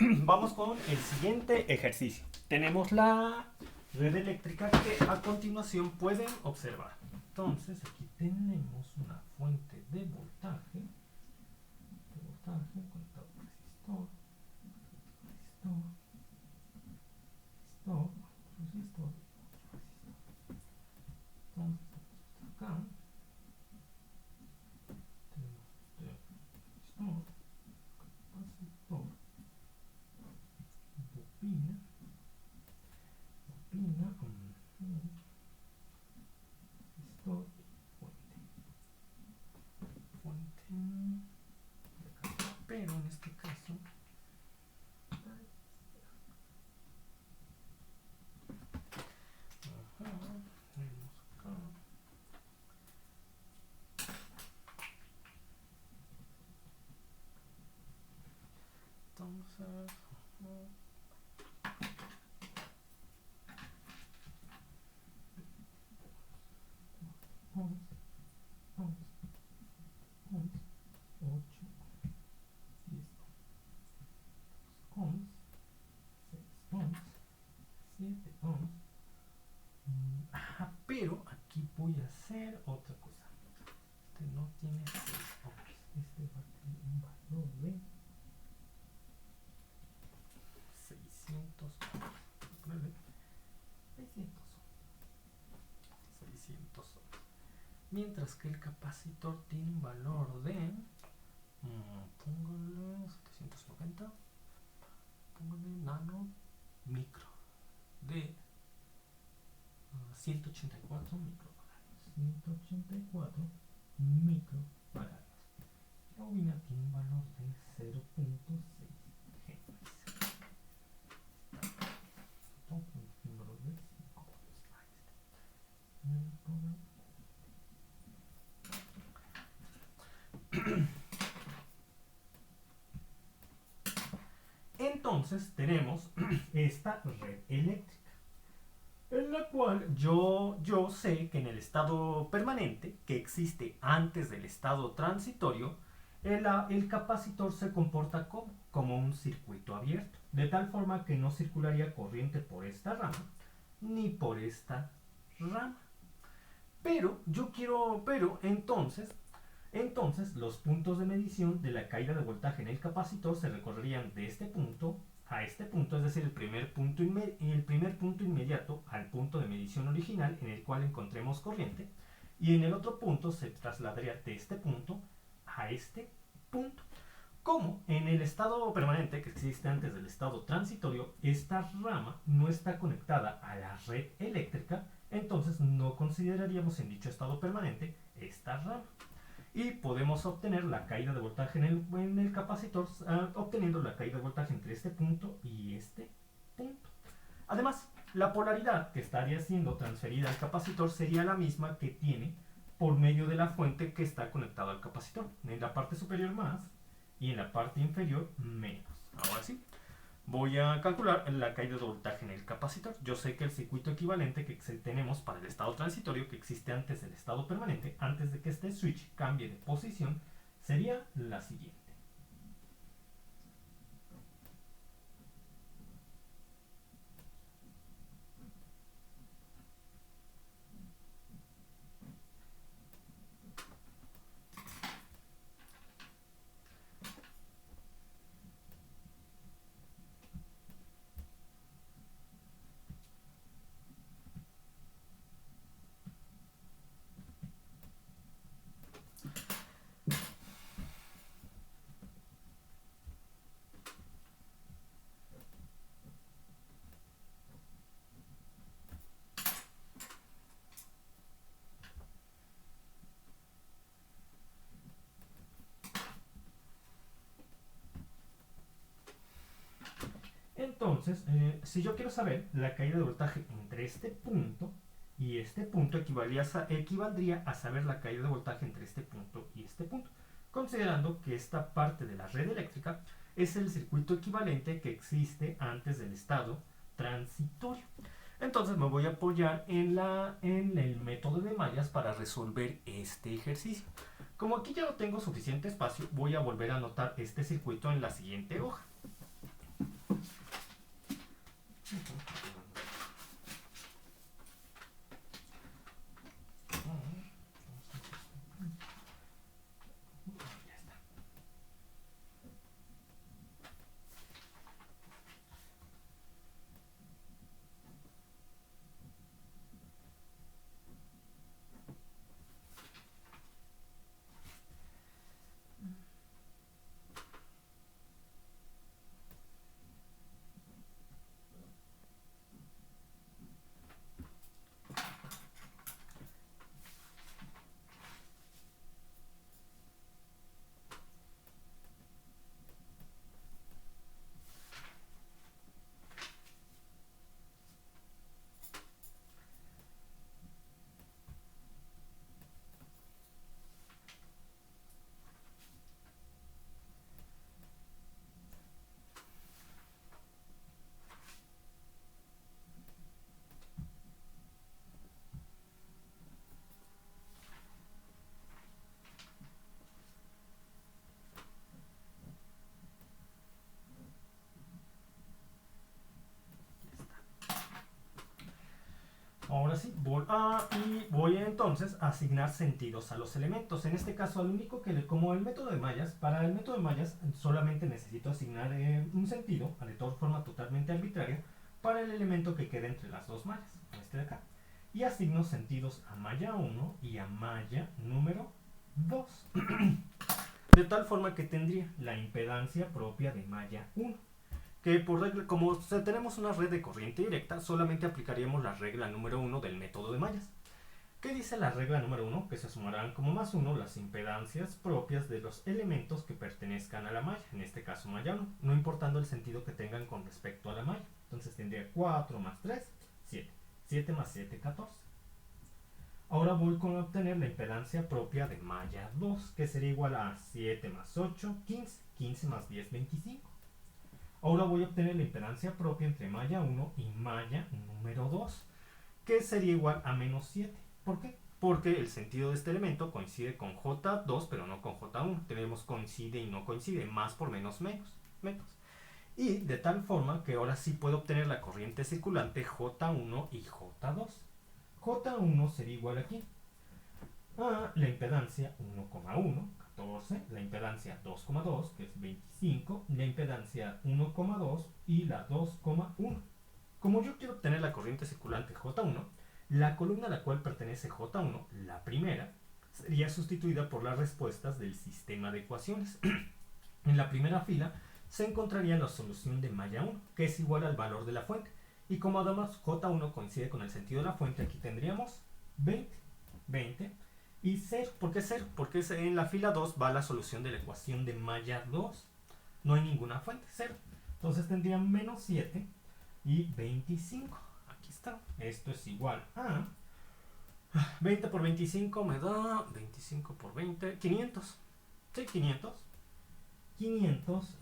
Vamos con el siguiente ejercicio. Tenemos la red eléctrica que a continuación pueden observar. Entonces aquí tenemos una fuente de voltaje conectado por resistor, resistor, resistor, resistor. Entonces acá tenemos este resistor, capacitor, bobina, resistor y fuente de carga. Pero en este caso tenemos acá. Entonces ohms, 8, 10 ohms, 6 ohms, 7 ohms. Pero aquí voy a hacer otra cosa. Este no tiene 6 ohms. Este va a tener un valor de 600 ohms. 600 ohms. Mientras que el capacitor tiene un valor de póngale 790, póngale nano micro de 184 microfarads. 184 microfarads. La bobina tiene un valor de 0.6 Hz. Número de 5 Entonces tenemos esta red eléctrica, en la cual yo sé que en el estado permanente, que existe antes del estado transitorio, el capacitor se comporta como un circuito abierto, de tal forma que no circularía corriente por esta rama ni por esta rama. Pero entonces los puntos de medición de la caída de voltaje en el capacitor se recorrerían de este punto a este punto, es decir, el primer punto inmediato al punto de medición original en el cual encontremos corriente, y en el otro punto se trasladaría de este punto a este punto. Como en el estado permanente que existe antes del estado transitorio, esta rama no está conectada a la red eléctrica, entonces no consideraríamos en dicho estado permanente esta rama. Y podemos obtener la caída de voltaje en el capacitor, obteniendo la caída de voltaje entre este punto y este punto. Además, la polaridad que estaría siendo transferida al capacitor sería la misma que tiene por medio de la fuente que está conectada al capacitor. En la parte superior más y en la parte inferior menos. Ahora sí, voy a calcular la caída de voltaje en el capacitor. Yo sé que el circuito equivalente que tenemos para el estado transitorio, que existe antes del estado permanente, antes de que este switch cambie de posición, sería la siguiente. Entonces, si yo quiero saber la caída de voltaje entre este punto y este punto, equivaldría a saber la caída de voltaje entre este punto y este punto, considerando que esta parte de la red eléctrica es el circuito equivalente que existe antes del estado transitorio. Entonces me voy a apoyar en el método de mallas para resolver este ejercicio. Como aquí ya no tengo suficiente espacio, voy a volver a anotar este circuito en la siguiente hoja. y voy entonces a asignar sentidos a los elementos. En este caso, al único que, como el método de mallas, para el método de mallas solamente necesito asignar un sentido, de toda forma totalmente arbitraria, para el elemento que quede entre las dos mallas, este de acá. Y asigno sentidos a malla 1 y a malla número 2. De tal forma que tendría la impedancia propia de malla 1. Que por regla, como tenemos una red de corriente directa, solamente aplicaríamos la regla número 1 del método de mallas. ¿Qué dice la regla número 1? Que se sumarán como más 1 las impedancias propias de los elementos que pertenezcan a la malla, en este caso malla 1, no importando el sentido que tengan con respecto a la malla. Entonces tendría 4 más 3, 7. 7 más 7, 14. Ahora voy con obtener la impedancia propia de malla 2, que sería igual a 7 más 8, 15. 15 más 10, 25. Ahora voy a obtener la impedancia propia entre malla 1 y malla número 2, que sería igual a menos 7. ¿Por qué? Porque el sentido de este elemento coincide con J2, pero no con J1. Tenemos coincide y no coincide, más por menos menos. Y de tal forma que ahora sí puedo obtener la corriente circulante J1 y J2. J1 sería igual aquí a la impedancia 1,1, 14, la impedancia 2,2, que es 25, la impedancia 1,2 y la 2,1. Como yo quiero obtener la corriente circulante J1, la columna a la cual pertenece J1, la primera, sería sustituida por las respuestas del sistema de ecuaciones. En la primera fila se encontraría la solución de malla 1, que es igual al valor de la fuente. Y como además J1 coincide con el sentido de la fuente, aquí tendríamos 20, 20 y 0. ¿Por qué 0? Porque en la fila 2 va la solución de la ecuación de malla 2. No hay ninguna fuente, 0. Entonces tendría menos 7 y 25. Aquí está. Esto es igual a 20 por 25 me da 25 por 20, 500. Sí, 500. 500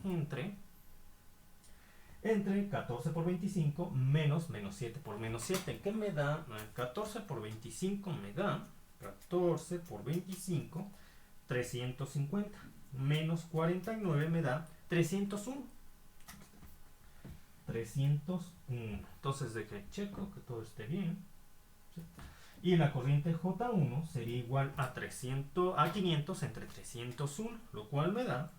entre 14 por 25 menos 7 por menos 7. ¿Qué me da? 14 por 25 me da 14 por 25, 350. Menos 49 me da 301. 301. Entonces de que checo que todo esté bien. ¿Sí? Y la corriente J1 sería igual a 500 entre 301, lo cual me da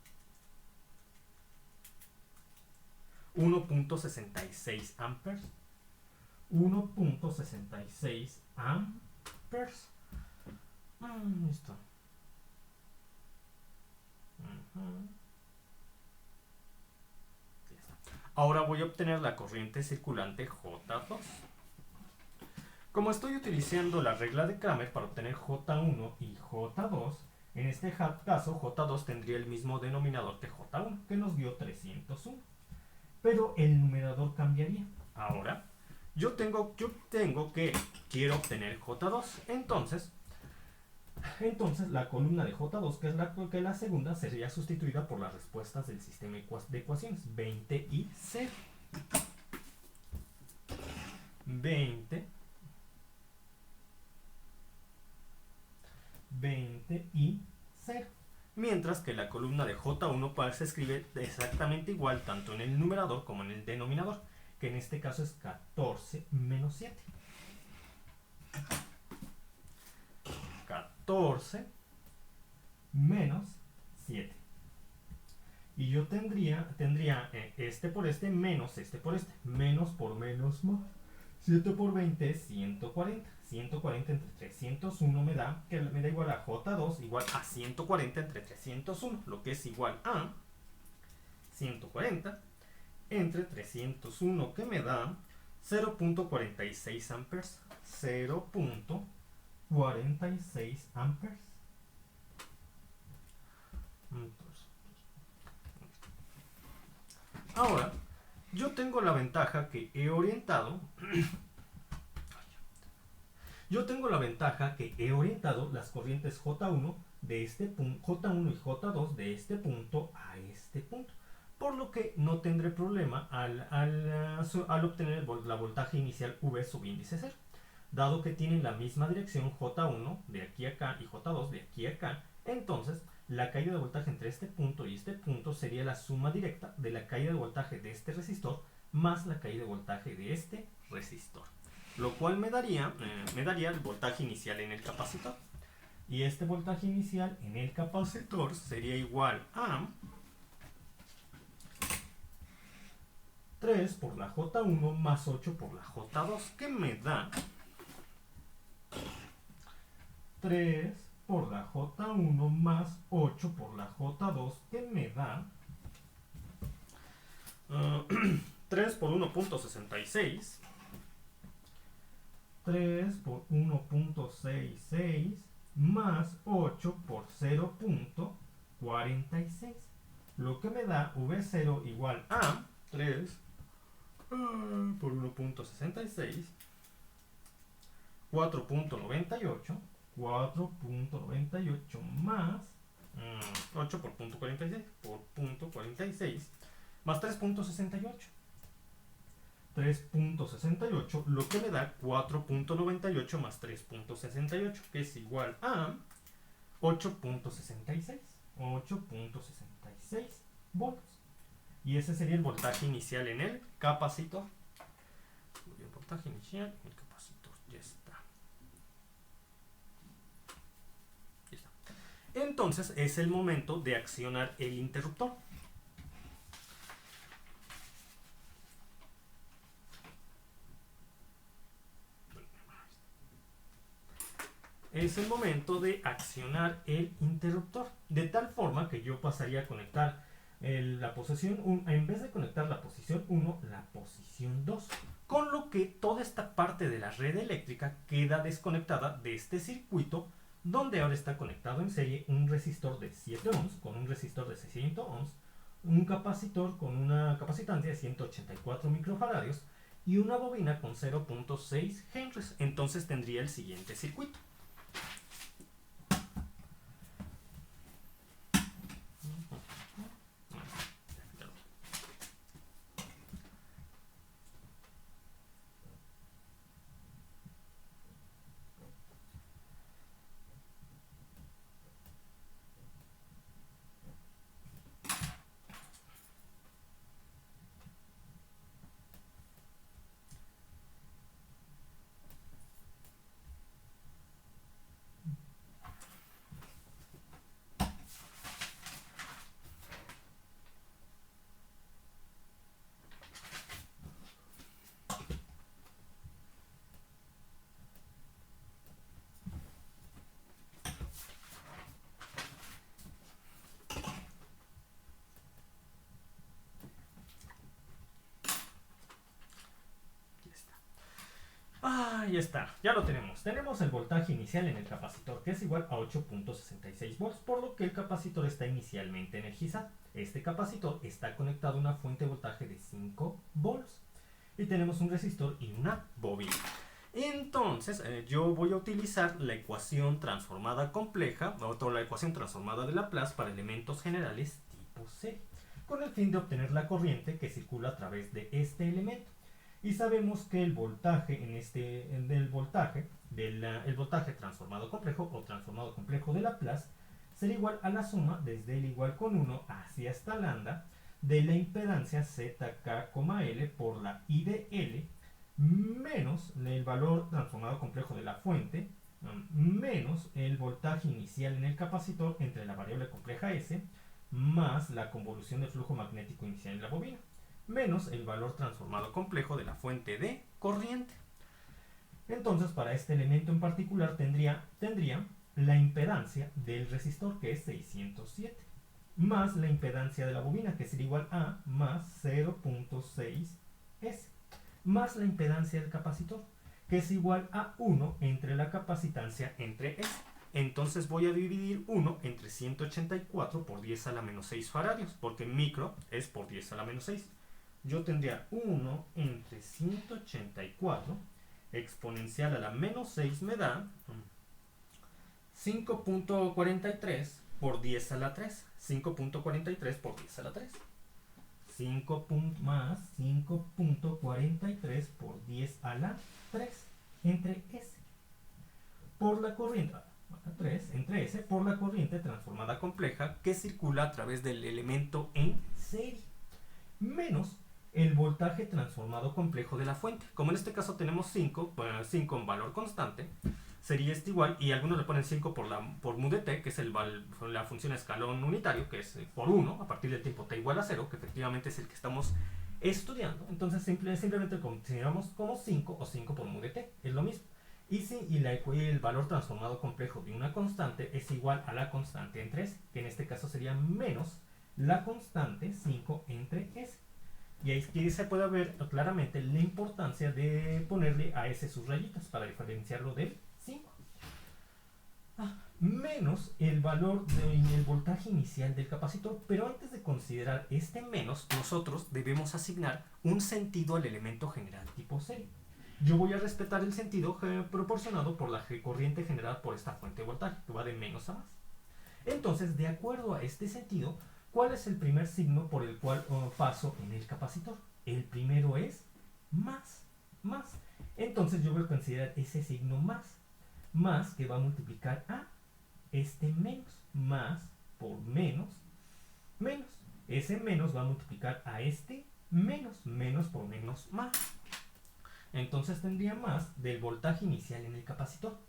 1.66 amperes. 1.66 amperes. Listo. Ahora voy a obtener la corriente circulante J2. Como estoy utilizando la regla de Kramer para obtener J1 y J2, en este caso J2 tendría el mismo denominador que J1, que nos dio 301. Pero el numerador cambiaría. Ahora, yo tengo que quiero obtener J2. Entonces la columna de J2, que es la segunda, sería sustituida por las respuestas del sistema de ecuaciones. 20 y 0. 20 y 0. Mientras que la columna de J1 se escribe exactamente igual tanto en el numerador como en el denominador, que en este caso es 14 menos 7. 14 menos 7. Y yo tendría este por este menos este por este. Menos por menos más. 7 por 20 es 140. 140 entre 301 me da igual a J2 igual a 140 entre 301, lo que es igual a 140 entre 301, que me da 0.46 amperes. 0.46 amperes. Ahora, yo tengo la ventaja que he orientado las corrientes J1 de este punto, J1 y J2 de este punto a este punto, por lo que no tendré problema al obtener la voltaje inicial V subíndice 0, dado que tienen la misma dirección J1 de aquí a acá y J2 de aquí a acá. Entonces la caída de voltaje entre este punto y este punto sería la suma directa de la caída de voltaje de este resistor más la caída de voltaje de este resistor. lo cual me daría el voltaje inicial en el capacitor. Y este voltaje inicial en el capacitor sería igual a 3 por la J1 más 8 por la J2, que me da 3 por la J1 más 8 por la J2, que me da 3 por 1.66, 3 por 1.66 más 8 por 0.46, lo que me da V0 igual a 3 por 1.66, 4.98 más 8 por punto 46 por punto 46 más 3.68. 3.68, lo que me da 4.98 más 3.68, que es igual a 8.66. 8.66 volts. Y ese sería el voltaje inicial en el capacitor. El voltaje inicial en el capacitor. Ya está. Ya está. Entonces es el momento de accionar el interruptor. Es el momento de accionar el interruptor, de tal forma que yo pasaría a conectar la posición 1, en vez de conectar la posición 1, la posición 2, con lo que toda esta parte de la red eléctrica queda desconectada de este circuito, donde ahora está conectado en serie un resistor de 7 ohms con un resistor de 600 ohms, un capacitor con una capacitancia de 184 microfaradios y una bobina con 0.6 henries. Entonces tendría el siguiente circuito. Ya está, ya lo tenemos. Tenemos el voltaje inicial en el capacitor, que es igual a 8.66 volts, por lo que el capacitor está inicialmente energizado. Este capacitor está conectado a una fuente de voltaje de 5 volts. Y tenemos un resistor y una bobina. Entonces, yo voy a utilizar la ecuación transformada compleja, o la ecuación transformada de Laplace para elementos generales tipo serie, con el fin de obtener la corriente que circula a través de este elemento. Y sabemos que el voltaje el voltaje transformado complejo o transformado complejo de Laplace será igual a la suma desde el igual con 1 hacia esta lambda de la impedancia ZK, por la I de L menos el valor transformado complejo de la fuente menos el voltaje inicial en el capacitor entre la variable compleja S más la convolución de flujo magnético inicial en la bobina menos el valor transformado complejo de la fuente de corriente. Entonces, para este elemento en particular tendría la impedancia del resistor, que es 607, más la impedancia de la bobina, que sería igual a más 0.6S, más la impedancia del capacitor, que es igual a 1 entre la capacitancia entre S. Entonces voy a dividir 1 entre 184 por 10 a la menos 6 faradios, porque micro es por 10 a la menos 6. Yo tendría 1 entre 184 exponencial a la menos 6 me da 5.43 por 10 a la 3. 5.43 por 10 a la 3. 5 más 5.43 por 10 a la 3 entre S. Por la corriente 3 entre S por la corriente transformada compleja que circula a través del elemento en serie. Menos el voltaje transformado complejo de la fuente. Como en este caso tenemos 5, pues 5 en valor constante, sería este igual, y algunos le ponen 5 por mu de t, que es la función escalón unitario, que es por 1, a partir del tiempo t igual a 0, que efectivamente es el que estamos estudiando. Entonces simplemente consideramos como 5 o 5 por mu de t, es lo mismo. Y el valor transformado complejo de una constante es igual a la constante entre s, que en este caso sería menos la constante 5 entre s. Y aquí se puede ver claramente la importancia de ponerle a s sus rayitas para diferenciarlo del 5. Menos el valor del voltaje inicial del capacitor, pero antes de considerar este menos, nosotros debemos asignar un sentido al elemento general tipo serie. Yo voy a respetar el sentido proporcionado por la corriente generada por esta fuente de voltaje, que va de menos a más. Entonces, de acuerdo a este sentido, ¿cuál es el primer signo por el cual paso en el capacitor? El primero es más. Entonces yo voy a considerar ese signo más que va a multiplicar a este menos, más por menos. Ese menos va a multiplicar a este menos por menos más. Entonces tendría más del voltaje inicial en el capacitor.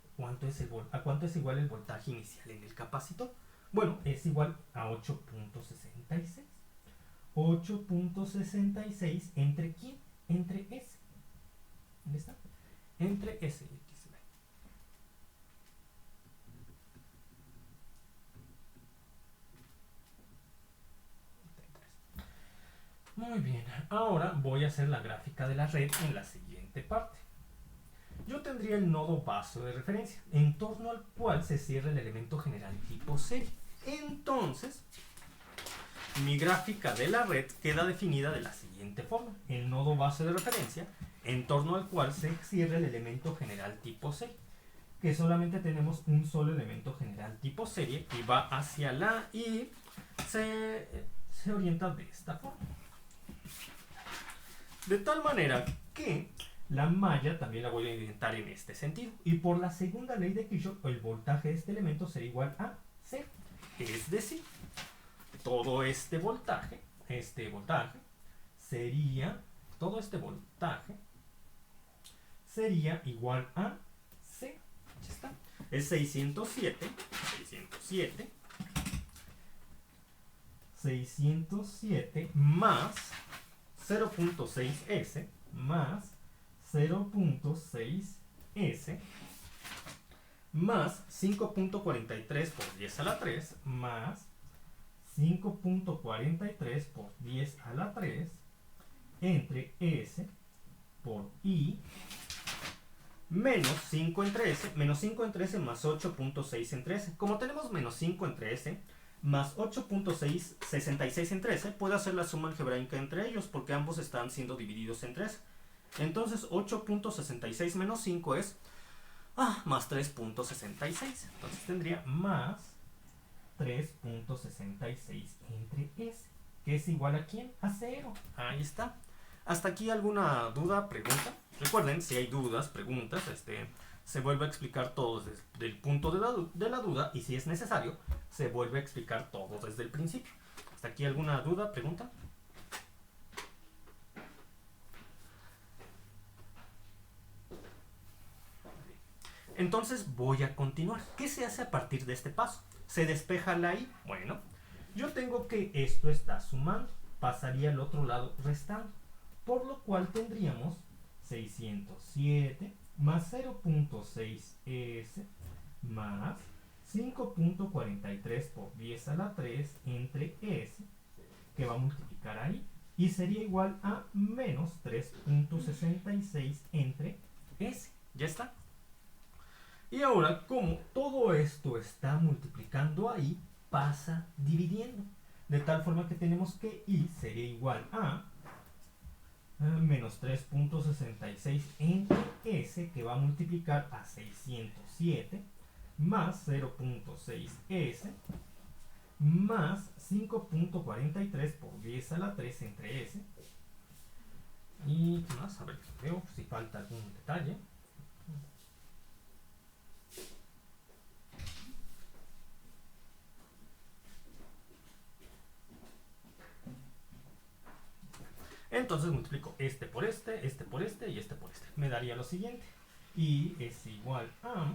¿A cuánto es igual el voltaje inicial en el capacitor? Bueno, es igual a 8.66. 8.66 ¿entre quién? Entre S. ¿Dónde está? Entre S. Muy bien, ahora voy a hacer la gráfica de la red en la siguiente parte. Yo tendría el nodo base de referencia, en torno al cual se cierra el elemento general tipo serie. Entonces, mi gráfica de la red queda definida de la siguiente forma. El nodo base de referencia, en torno al cual se cierra el elemento general tipo serie, que solamente tenemos un solo elemento general tipo serie y va hacia la y se orienta de esta forma. De tal manera que la malla también la voy a orientar en este sentido. Y por la segunda ley de Kirchhoff, el voltaje de este elemento será igual a C. Es decir, todo este voltaje sería igual a C. Ya está. Es 607 más 0.6S más 0.6S más 5.43 por 10 a la 3 más 5.43 por 10 a la 3 entre S por I menos 5 entre S, menos 5 entre S más 8.6 entre S. Como tenemos menos 5 entre S más 8.66 entre S, puedo hacer la suma algebraica entre ellos porque ambos están siendo divididos entre S. Entonces 8.66 menos 5 es más 3.66. Entonces tendría más 3.66 entre S, que es igual a ¿quién? A 0. Ahí está. ¿Hasta aquí alguna duda, pregunta? Recuerden, si hay dudas, preguntas, se vuelve a explicar todo desde el punto de la duda, y si es necesario, se vuelve a explicar todo desde el principio. ¿Hasta aquí alguna duda, pregunta? Entonces voy a continuar. ¿Qué se hace a partir de este paso? ¿Se despeja la I? Bueno, yo tengo que esto está sumando, pasaría al otro lado restando, por lo cual tendríamos 607 más 0.6S más 5.43 por 10 a la 3 entre S, que va a multiplicar ahí, y sería igual a menos 3.66 entre S. ¿Ya está? Y ahora, como todo esto está multiplicando ahí, pasa dividiendo. De tal forma que tenemos que I sería igual a menos 3.66 entre S, que va a multiplicar a 607 más 0.6S más 5.43 por 10 a la 3 entre S. Y ¿qué más? A ver, veo si falta algún detalle. Entonces multiplico este por este, este por este y este por este. Me daría lo siguiente. Y es igual a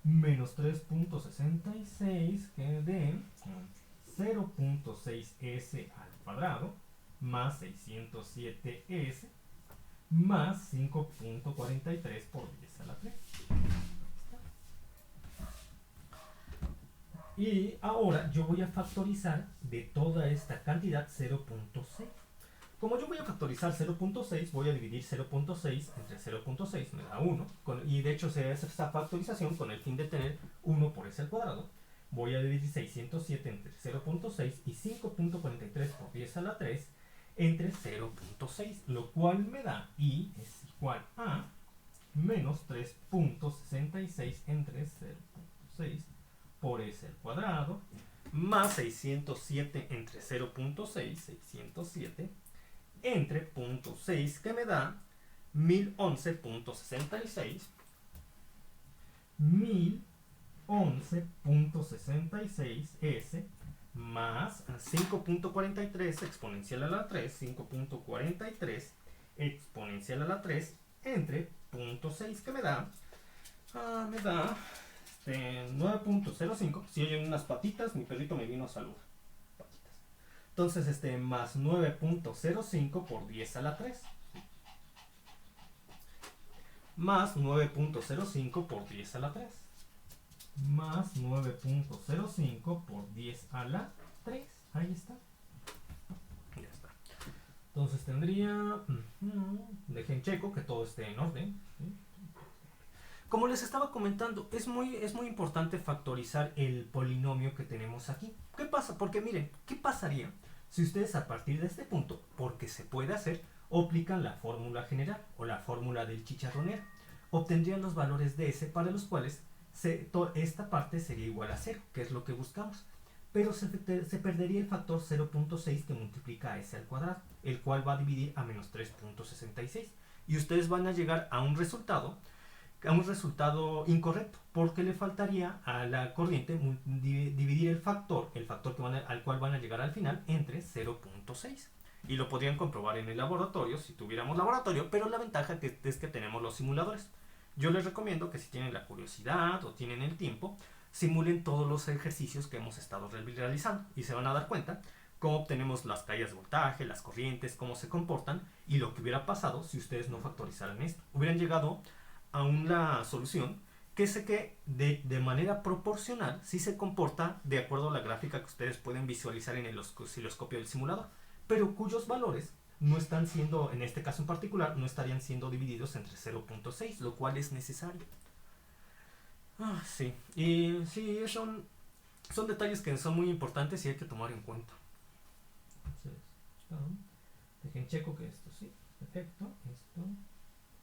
menos 3.66 que de 0.6s al cuadrado más 607s más 5.43 por 10 a la 3. Y ahora yo voy a factorizar de toda esta cantidad 0.6. Como yo voy a factorizar 0.6, voy a dividir 0.6 entre 0.6, me da 1. Y de hecho se hace esa factorización con el fin de tener 1 por s al cuadrado. Voy a dividir 607 entre 0.6 y 5.43 por 10 a la 3 entre 0.6, lo cual me da I es igual a menos 3.66 entre 0.6 por s al cuadrado más 607 entre 0.6, 607 entre 0.6 que me da 1011.66 1011.66s más 5.43 exponencial a la 3, 5.43 exponencial a la 3 entre 0.6 que me da 9.05. Si oyen unas patitas, mi perrito me vino a saludar. Patitas. Entonces, más 9.05 por 10 a la 3. Más 9.05 por 10 a la 3. Más 9.05 por 10 a la 3. Ahí está. Ya está. Entonces tendría... dejen checo que todo esté en orden. ¿Sí? Como les estaba comentando, es muy importante factorizar el polinomio que tenemos aquí. ¿Qué pasa? Porque miren, ¿qué pasaría si ustedes a partir de este punto, porque se puede hacer, aplican la fórmula general o la fórmula del chicharronero? Obtendrían los valores de S para los cuales esta parte sería igual a 0, que es lo que buscamos. Pero se perdería el factor 0.6 que multiplica a S al cuadrado, el cual va a dividir a menos 3.66. Y ustedes van a llegar a un resultado incorrecto, porque le faltaría a la corriente dividir el factor al cual van a llegar al final entre 0.6. Y lo podrían comprobar en el laboratorio si tuviéramos laboratorio, pero la ventaja es que tenemos los simuladores. Yo les recomiendo que si tienen la curiosidad o tienen el tiempo, simulen todos los ejercicios que hemos estado realizando y se van a dar cuenta cómo obtenemos las caídas de voltaje, las corrientes, cómo se comportan y lo que hubiera pasado si ustedes no factorizaran esto. Hubieran llegado a una solución que sé que de manera proporcional sí se comporta de acuerdo a la gráfica que ustedes pueden visualizar en el osciloscopio del simulador, pero cuyos valores no están siendo, en este caso en particular, no estarían siendo divididos entre 0.6, lo cual es necesario. Sí, y sí, son detalles que son muy importantes y hay que tomar en cuenta. Entonces, dejen checo que esto sí, perfecto, esto,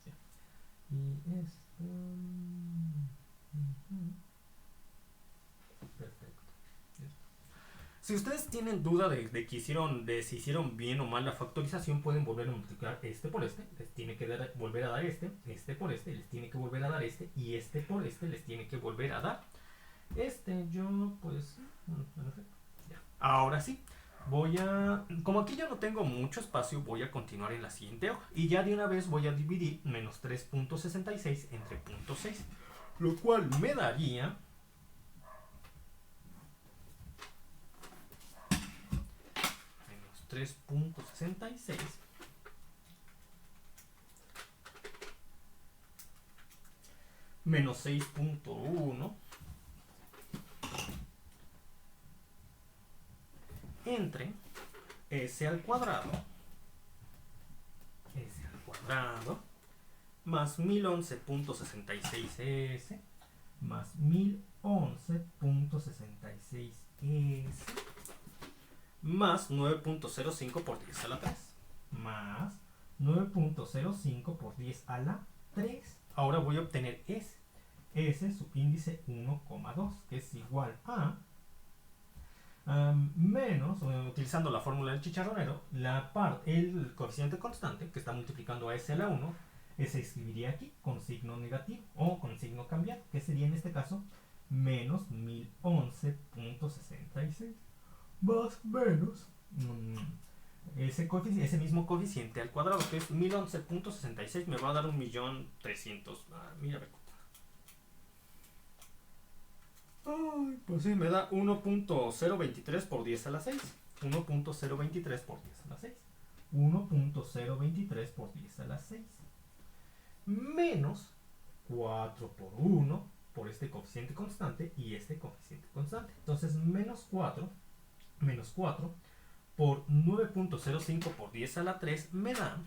sí. Y esto, perfecto. Si ustedes tienen duda de si hicieron bien o mal la factorización, pueden volver a multiplicar este por este, les tiene que volver a dar este por este, les tiene que volver a dar este, y este por este les tiene que volver a dar yo pues, en efecto, ya. Ahora sí, como aquí ya no tengo mucho espacio, voy a continuar en la siguiente hoja, y ya de una vez voy a dividir menos 3.66 entre 0.6, lo cual me daría... 3.66 menos 6.1 entre S al cuadrado más 1011.66S más 1011.66S más 9.05 por 10 a la 3 más 9.05 por 10 a la 3. Ahora voy a obtener S. S subíndice 1,2, que es igual a menos, utilizando la fórmula del chicharronero, el coeficiente constante que está multiplicando a S a la 1, se escribiría aquí con signo negativo o con signo cambiado, que sería en este caso menos 1011.66 más menos ese mismo coeficiente al cuadrado, que es 1011.66, me va a dar 1.300.000. Mira, pues sí, me da 1.023 por 10 a la 6. 1.023 por 10 a la 6. 1.023 por 10 a la 6. Menos 4 por 1 por este coeficiente constante y este coeficiente constante. Entonces, menos 4 por 9.05 por 10 a la 3 me da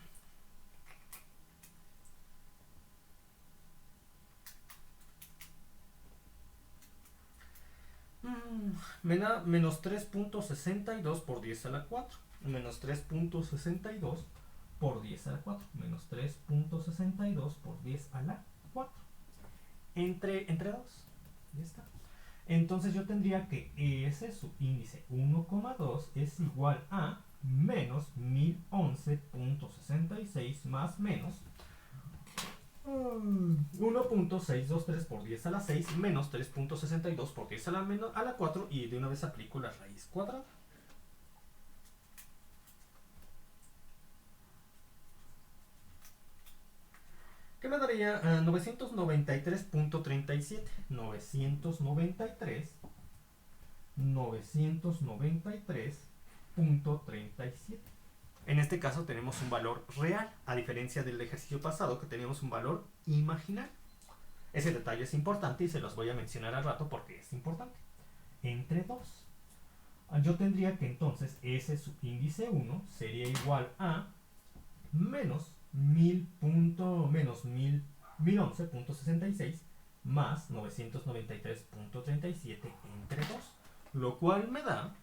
menos 3.62 por 10 a la 4. Menos 3.62 por 10 a la 4. Menos 3.62 por 10 a la 4. Entre 2. Ya está. Entonces yo tendría que ese subíndice 1,2 es igual a menos 1011.66 más menos 1.623 por 10 a la 6 menos 3.62 por 10 a la 4 y de una vez aplico la raíz cuadrada. ¿Qué me daría? 993.37. 993.37. En este caso tenemos un valor real, a diferencia del ejercicio pasado que teníamos un valor imaginario. Ese detalle es importante y se los voy a mencionar al rato porque es importante. Entre 2. Yo tendría que entonces ese subíndice 1 sería igual a menos 1011.66 más 993.37 entre 2, lo cual me da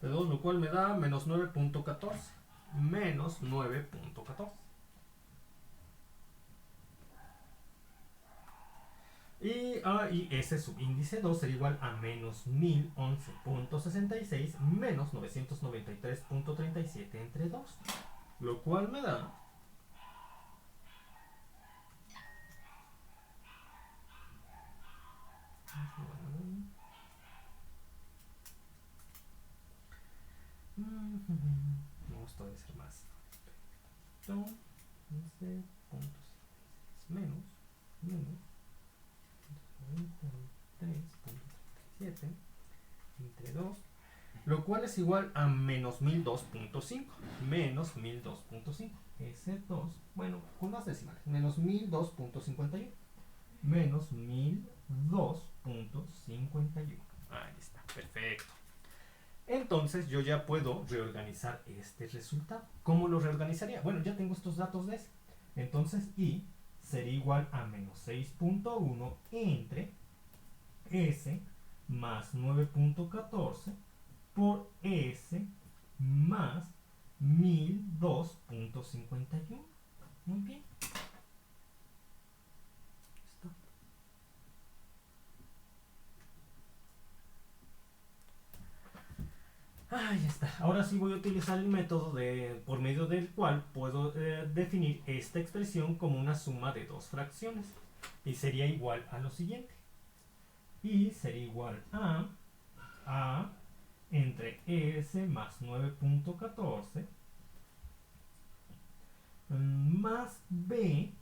lo cual me da menos 9.14. Menos 9.14. Y ese subíndice 2 sería igual a menos 1011.66 menos 993.37 entre 2. Lo cual me da vamos a ser más. Este punto menos 93.37 entre 2, lo cual es igual a menos 1002.5. Menos 1002.5. Ese 2, bueno, con más decimales. Menos 1002.51. Menos 1002.51. Ahí está, perfecto. Entonces yo ya puedo reorganizar este resultado. ¿Cómo lo reorganizaría? Bueno, ya tengo estos datos de ese. Entonces I sería igual a menos 6.1 entre S más 9.14 por S más 1002.51. Muy bien. Ahí está. Ahora sí voy a utilizar el método por medio del cual puedo definir esta expresión como una suma de dos fracciones. Y sería igual a lo siguiente. Y sería igual a entre S más 9.14 más B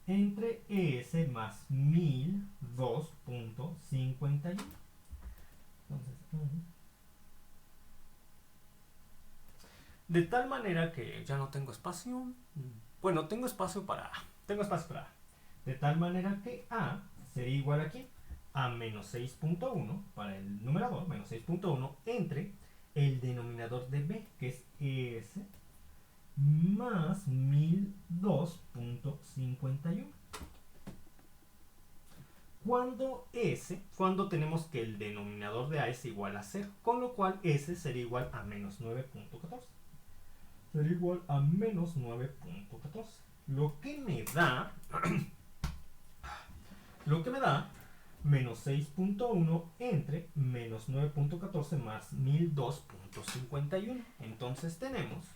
entre S más 1002.51. Entonces, de tal manera que ya no tengo espacio. Bueno, tengo espacio para A. De tal manera que A sería igual aquí a menos 6.1 para el numerador, menos 6.1 entre el denominador de B, que es S más 1002.51. Cuando tenemos que el denominador de A es igual a 0, con lo cual S sería igual a menos 9.14. Sería igual a menos 9.14. Lo que me da menos 6.1 entre menos 9.14 más 1002.51. Entonces tenemos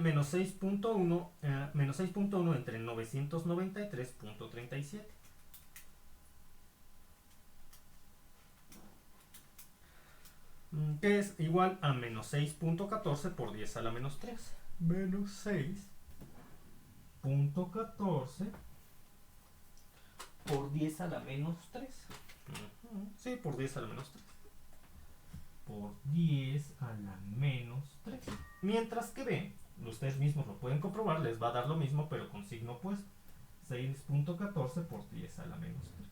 Menos 6.1 entre 993.37. Que es igual a menos 6.14 por 10 a la menos 3. Menos 6.14 por 10 a la menos 3. Sí, por 10 a la menos 3. Por 10 a la menos 3. Mientras que B, ustedes mismos lo pueden comprobar, les va a dar lo mismo, pero con signo opuesto. 6.14 por 10 a la menos 3.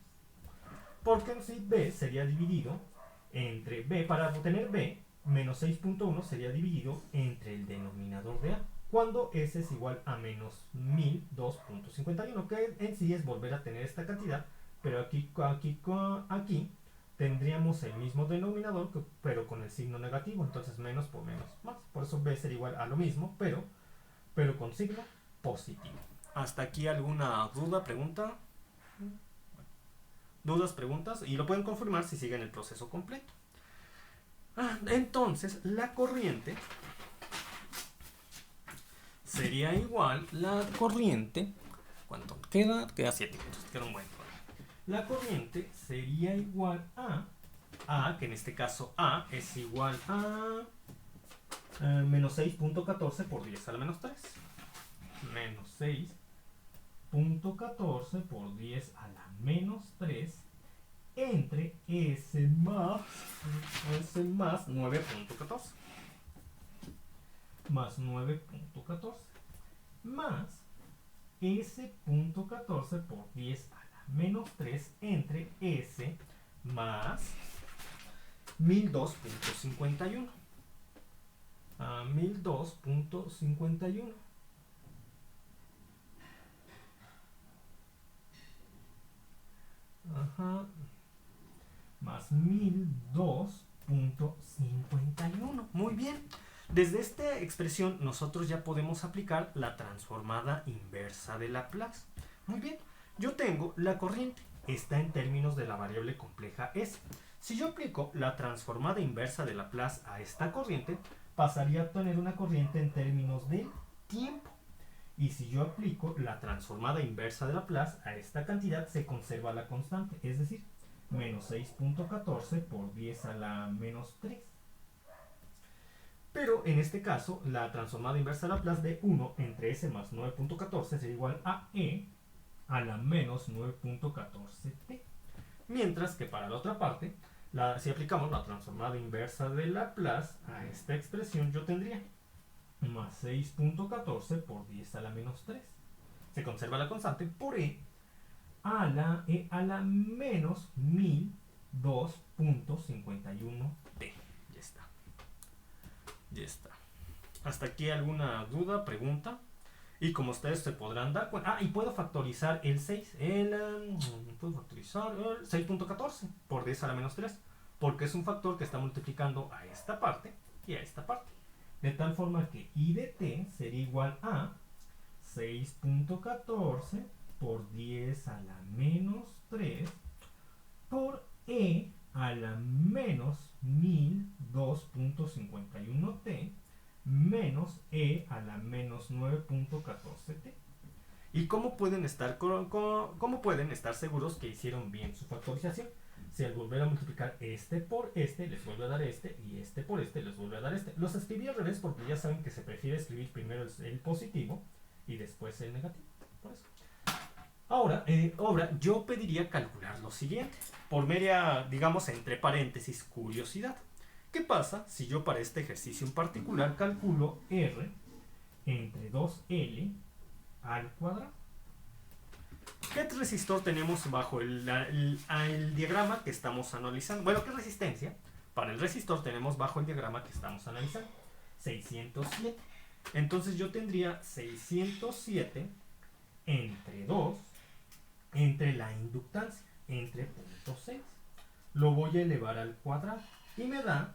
Porque en sí B sería dividido entre B, para obtener B, menos 6.1 sería dividido entre el denominador de A, cuando S es igual a menos 1002.51, que en sí es volver a tener esta cantidad, pero aquí tendríamos el mismo denominador, pero con el signo negativo, entonces menos por menos más. Por eso B sería igual a lo mismo, pero con signo positivo. ¿Hasta aquí alguna duda, pregunta? Dudas, preguntas, y lo pueden confirmar si siguen el proceso completo. Entonces, la corriente sería igual, ¿cuánto queda? Queda 7 minutos, queda un buen problema. La corriente sería igual a, que en este caso A es igual a menos 6.14 por 10 a la menos 3. Menos 6.14 por 10 a la menos 3 entre S más 9.14 más 9.14 más S.14 por 10 a la menos 3 entre S más 1002.51 a 1002.51. Más 1002.51. Muy bien. Desde esta expresión nosotros ya podemos aplicar la transformada inversa de Laplace. Muy bien. Yo tengo la corriente. Está en términos de la variable compleja S. Si yo aplico la transformada inversa de Laplace a esta corriente, pasaría a tener una corriente en términos de tiempo. Y si yo aplico la transformada inversa de Laplace a esta cantidad, se conserva la constante, es decir, menos 6.14 por 10 a la menos 3. Pero en este caso, la transformada inversa de Laplace de 1 entre S más 9.14 sería igual a E a la menos 9.14t. Mientras que para la otra parte, si aplicamos la transformada inversa de Laplace a esta expresión, yo tendría más 6.14 por 10 a la menos 3. Se conserva la constante por E a la menos 1002.51t. Ya está. ¿Hasta aquí alguna duda, pregunta? Y como ustedes se podrán dar cuenta... y puedo factorizar el 6. Puedo factorizar el 6.14 por 10 a la menos 3. Porque es un factor que está multiplicando a esta parte y a esta parte. De tal forma que I de t sería igual a 6.14 por 10 a la menos 3 por E a la menos 1002.51t menos E a la menos 9.14t. ¿Y cómo pueden estar seguros que hicieron bien su factorización? Si al volver a multiplicar este por este, les vuelve a dar este, y este por este, les vuelve a dar este. Los escribí al revés porque ya saben que se prefiere escribir primero el positivo y después el negativo. Por eso. Ahora, yo pediría calcular lo siguiente, por mera, digamos, entre paréntesis, curiosidad. ¿Qué pasa si yo para este ejercicio en particular calculo R entre 2L al cuadrado? ¿Qué resistor tenemos bajo el diagrama que estamos analizando? Bueno, ¿qué resistencia? Para el resistor tenemos bajo el diagrama que estamos analizando 607. Entonces yo tendría 607 entre 2 entre la inductancia, entre 0.6. Lo voy a elevar al cuadrado y me da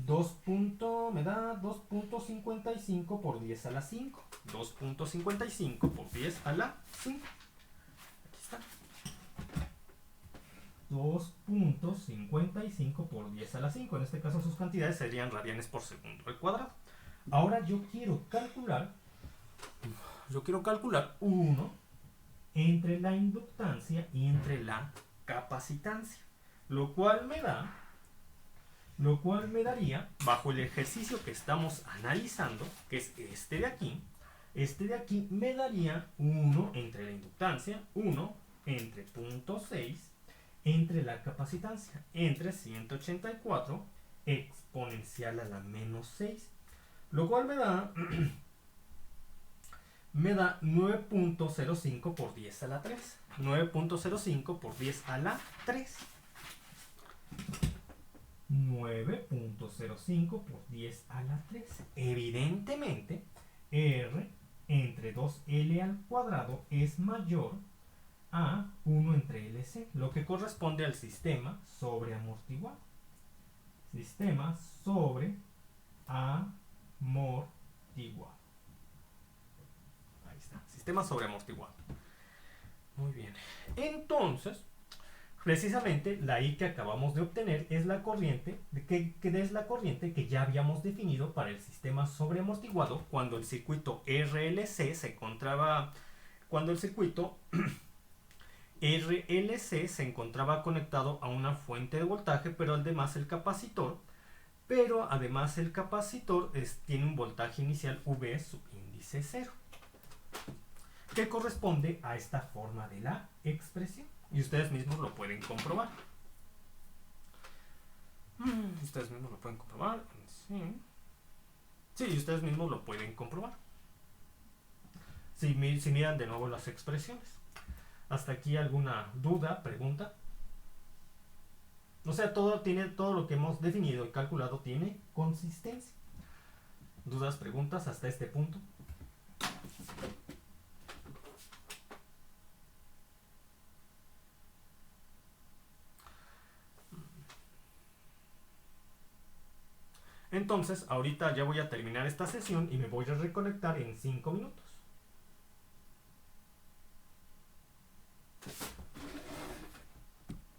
2.55 por 10 a la 5. 2.55 por 10 a la 5. 2.55 por 10 a la 5. En este caso sus cantidades serían radianes por segundo al cuadrado. Ahora yo quiero calcular 1 entre la inductancia y entre la capacitancia, lo cual me daría, bajo el ejercicio que estamos analizando, que es este de aquí me daría 1 entre la inductancia, 1 entre 0.6 entre la capacitancia, entre 184 exponencial a la menos 6, lo cual me da 9.05 por 10 a la 3. 9.05 por 10 a la 3. 9.05 por 10 a la 3. Evidentemente, R entre 2L al cuadrado es mayor a 1 entre LC, lo que corresponde al sistema sobreamortiguado. Sistema sobreamortiguado. Ahí está, sistema sobreamortiguado. Muy bien. Entonces, precisamente la I que acabamos de obtener es la corriente que ya habíamos definido para el sistema sobreamortiguado cuando el circuito RLC se encontraba conectado a una fuente de voltaje, pero además el capacitor tiene un voltaje inicial V subíndice 0, que corresponde a esta forma de la expresión. Y ustedes mismos lo pueden comprobar. Sí, ustedes mismos lo pueden comprobar. Si miran de nuevo las expresiones. ¿Hasta aquí alguna duda, pregunta? O sea, todo lo que hemos definido y calculado tiene consistencia. ¿Dudas, preguntas hasta este punto? Entonces, ahorita ya voy a terminar esta sesión y me voy a reconectar en 5 minutos.